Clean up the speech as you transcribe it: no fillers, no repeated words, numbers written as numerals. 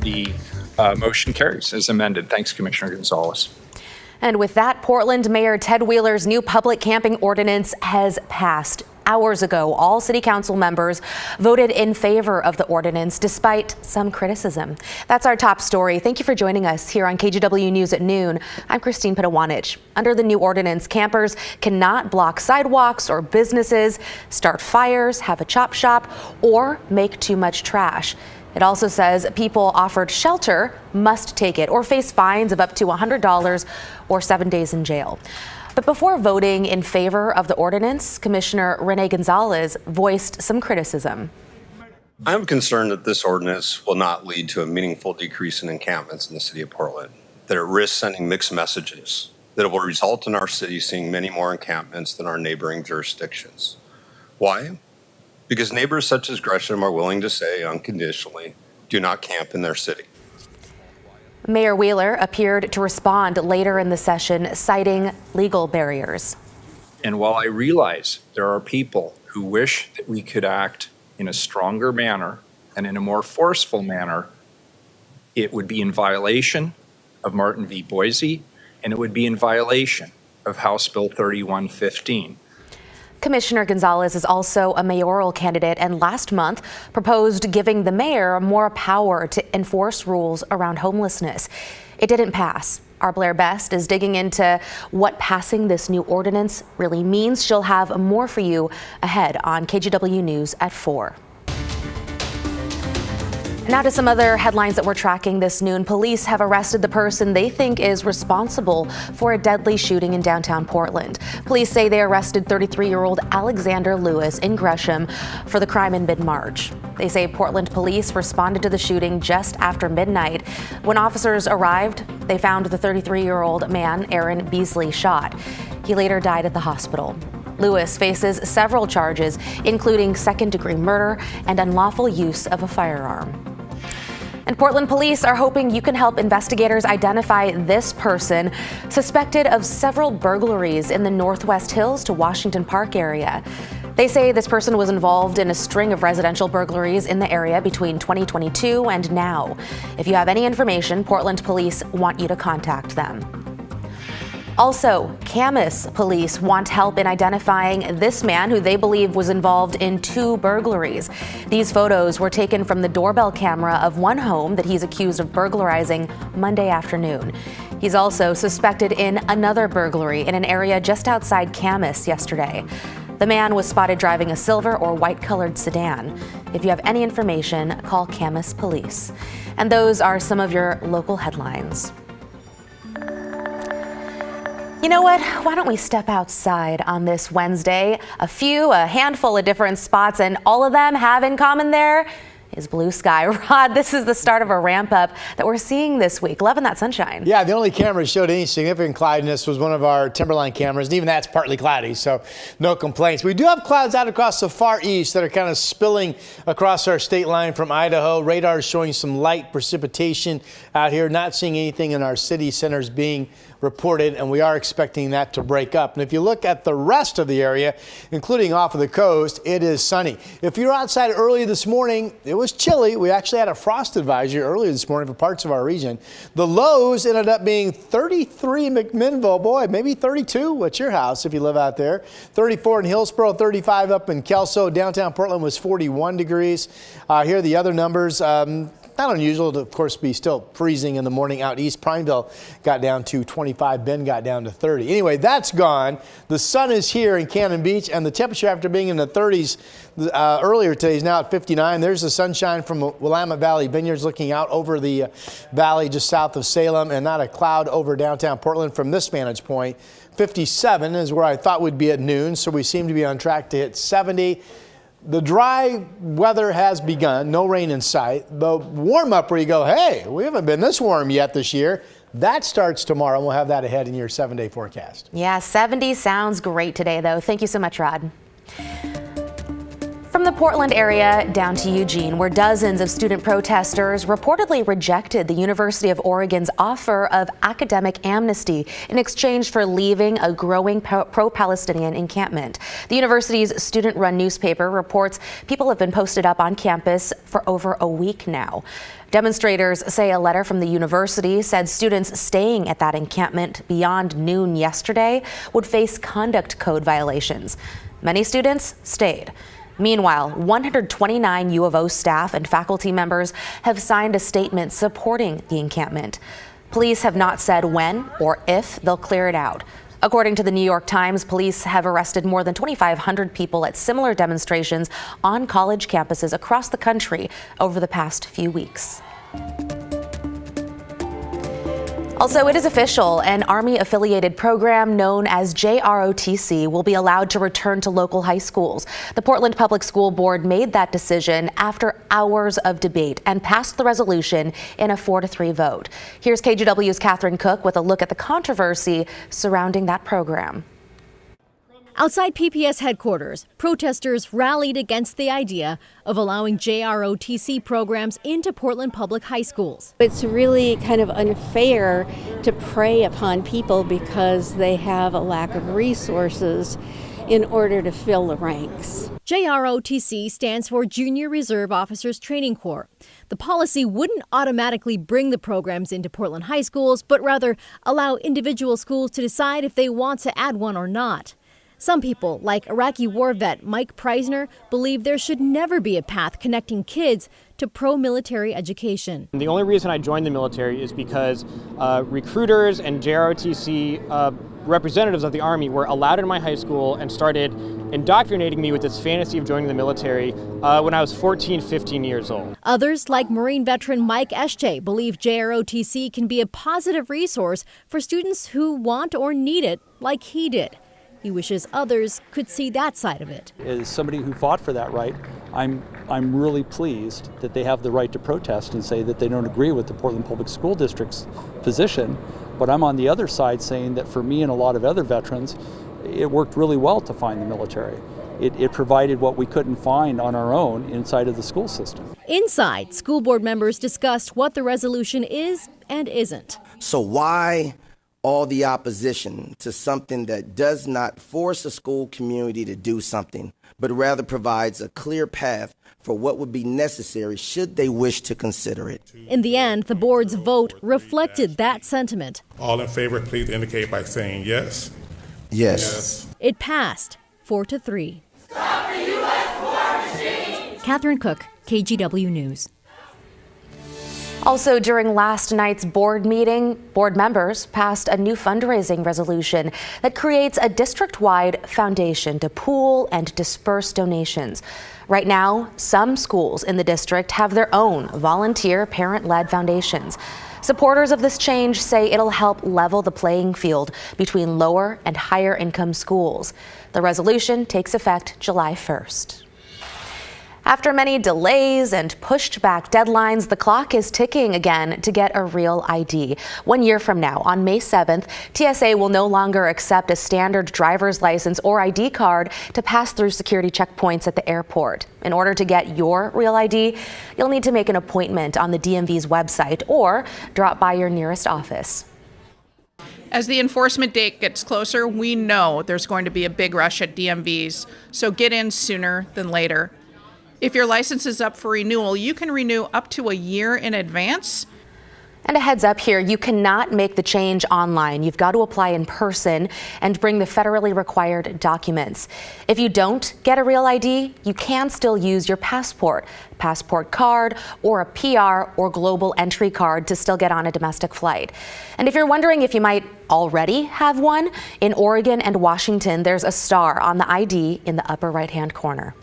The motion carries as amended. Thanks, Commissioner Gonzalez. And with that, Portland Mayor Ted Wheeler's new public camping ordinance has passed. Hours ago, all city council members voted in favor of the ordinance despite some criticism. That's our top story. Thank you for joining us here on KGW News at noon. I'm Christine Pitawanich. Under the new ordinance, campers cannot block sidewalks or businesses, start fires, have a chop shop, or make too much trash. It also says people offered shelter must take it or face fines of up to $100 or 7 days in jail. But before voting in favor of the ordinance, Commissioner Rene Gonzalez voiced some criticism. I'm concerned that this ordinance will not lead to a meaningful decrease in encampments in the city of Portland, that it risks sending mixed messages, that it will result in our city seeing many more encampments than our neighboring jurisdictions. Why? Because neighbors such as Gresham are willing to say unconditionally, do not camp in their city. Mayor Wheeler appeared to respond later in the session, citing legal barriers. And while I realize there are people who wish that we could act in a stronger manner and in a more forceful manner, it would be in violation of Martin v. Boise, and it would be in violation of House Bill 3115. Commissioner Gonzalez is also a mayoral candidate and last month proposed giving the mayor more power to enforce rules around homelessness. It didn't pass. Our Blair Best is digging into what passing this new ordinance really means. She'll have more for you ahead on KGW News at 4. Now to some other headlines that we're tracking this noon. Police have arrested the person they think is responsible for a deadly shooting in downtown Portland. Police say they arrested 33-year-old Alexander Lewis in Gresham for the crime in mid-March. They say Portland police responded to the shooting just after midnight. When officers arrived, they found the 33-year-old man, Aaron Beasley, shot. He later died at the hospital. Lewis faces several charges, including second-degree murder and unlawful use of a firearm. And Portland police are hoping you can help investigators identify this person, suspected of several burglaries in the Northwest Hills to Washington Park area. They say this person was involved in a string of residential burglaries in the area between 2022 and now. If you have any information, Portland police want you to contact them. Also, Camas police want help in identifying this man who they believe was involved in 2 burglaries. These photos were taken from the doorbell camera of one home that he's accused of burglarizing Monday afternoon. He's also suspected in another burglary in an area just outside Camas yesterday. The man was spotted driving a silver or white-colored sedan. If you have any information, call Camas police. And those are some of your local headlines. You know what? Why don't we step outside on this Wednesday? A handful of different spots, and all of them have in common there is blue sky. Rod, this is the start of a ramp up that we're seeing this week. Loving that sunshine. Yeah, the only camera that showed any significant cloudiness was one of our Timberline cameras, and even that's partly cloudy, so no complaints. We do have clouds out across the far east that are kind of spilling across our state line from Idaho. Radar is showing some light precipitation out here. Not seeing anything in our city centers being reported, and we are expecting that to break up. And if you look at the rest of the area, including off of the coast, it is sunny. If you're outside early this morning, it was chilly. We actually had a frost advisory earlier this morning for parts of our region. The lows ended up being 33 in McMinnville. Boy, maybe 32 at your house if you live out there. 34 in Hillsboro, 35 up in Kelso. Downtown Portland was 41 degrees. Here are the other numbers. Not unusual to, of course, be still freezing in the morning out east. Prineville got down to 25. Bend got down to 30. Anyway, that's gone. The sun is here in Cannon Beach, and the temperature after being in the 30s earlier today is now at 59. There's the sunshine from Willamette Valley Vineyards looking out over the valley just south of Salem, and not a cloud over downtown Portland from this vantage point. 57 is where I thought we'd be at noon, so we seem to be on track to hit 70. The dry weather has begun, no rain in sight. The warm up where you go, hey, we haven't been this warm yet this year. That starts tomorrow, and we'll have that ahead in your 7-day forecast. Yeah, 70 sounds great today, though. Thank you so much, Rod. From the Portland area down to Eugene, where dozens of student protesters reportedly rejected the University of Oregon's offer of academic amnesty in exchange for leaving a growing pro-Palestinian encampment. The university's student-run newspaper reports people have been posted up on campus for over a week now. Demonstrators say a letter from the university said students staying at that encampment beyond noon yesterday would face conduct code violations. Many students stayed. Meanwhile, 129 U of O staff and faculty members have signed a statement supporting the encampment. Police have not said when or if they'll clear it out. According to the New York Times, police have arrested more than 2,500 people at similar demonstrations on college campuses across the country over the past few weeks. Also, it is official. An Army-affiliated program known as JROTC will be allowed to return to local high schools. The Portland Public School Board made that decision after hours of debate and passed the resolution in a 4-3 vote. Here's KGW's Catherine Cook with a look at the controversy surrounding that program. Outside PPS headquarters, protesters rallied against the idea of allowing JROTC programs into Portland public high schools. It's really kind of unfair to prey upon people because they have a lack of resources in order to fill the ranks. JROTC stands for Junior Reserve Officers Training Corps. The policy wouldn't automatically bring the programs into Portland high schools, but rather allow individual schools to decide if they want to add one or not. Some people, like Iraqi war vet Mike Preisner, believe there should never be a path connecting kids to pro-military education. The only reason I joined the military is because recruiters and JROTC representatives of the Army were allowed in my high school and started indoctrinating me with this fantasy of joining the military when I was 14, 15 years old. Others, like Marine veteran Mike Eschke, believe JROTC can be a positive resource for students who want or need it like he did. He wishes others could see that side of it. As somebody who fought for that right, I'm really pleased that they have the right to protest and say that they don't agree with the Portland Public School District's position. But I'm on the other side saying that for me and a lot of other veterans, it worked really well to find the military. It provided what we couldn't find on our own inside of the school system. Inside, school board members discussed what the resolution is and isn't. So why all the opposition to something that does not force a school community to do something, but rather provides a clear path for what would be necessary should they wish to consider it? In the end, the board's vote reflected that sentiment. All in favor, please indicate by saying yes. Yes. It passed 4-3. Stop the U.S. war machine! Catherine Cook, KGW News. Also, during last night's board meeting, board members passed a new fundraising resolution that creates a district-wide foundation to pool and disperse donations. Right now, some schools in the district have their own volunteer parent-led foundations. Supporters of this change say it'll help level the playing field between lower and higher income schools. The resolution takes effect July 1st. After many delays and pushed back deadlines, the clock is ticking again to get a real ID. 1 year from now, on May 7th, TSA will no longer accept a standard driver's license or ID card to pass through security checkpoints at the airport. In order to get your real ID, you'll need to make an appointment on the DMV's website or drop by your nearest office. As the enforcement date gets closer, we know there's going to be a big rush at DMVs, so get in sooner than later. If your license is up for renewal, you can renew up to a year in advance. And a heads up here, you cannot make the change online. You've got to apply in person and bring the federally required documents. If you don't get a real ID, you can still use your passport card, or a PR or global entry card to still get on a domestic flight. And if you're wondering if you might already have one, in Oregon and Washington, there's a star on the ID in the upper right-hand corner.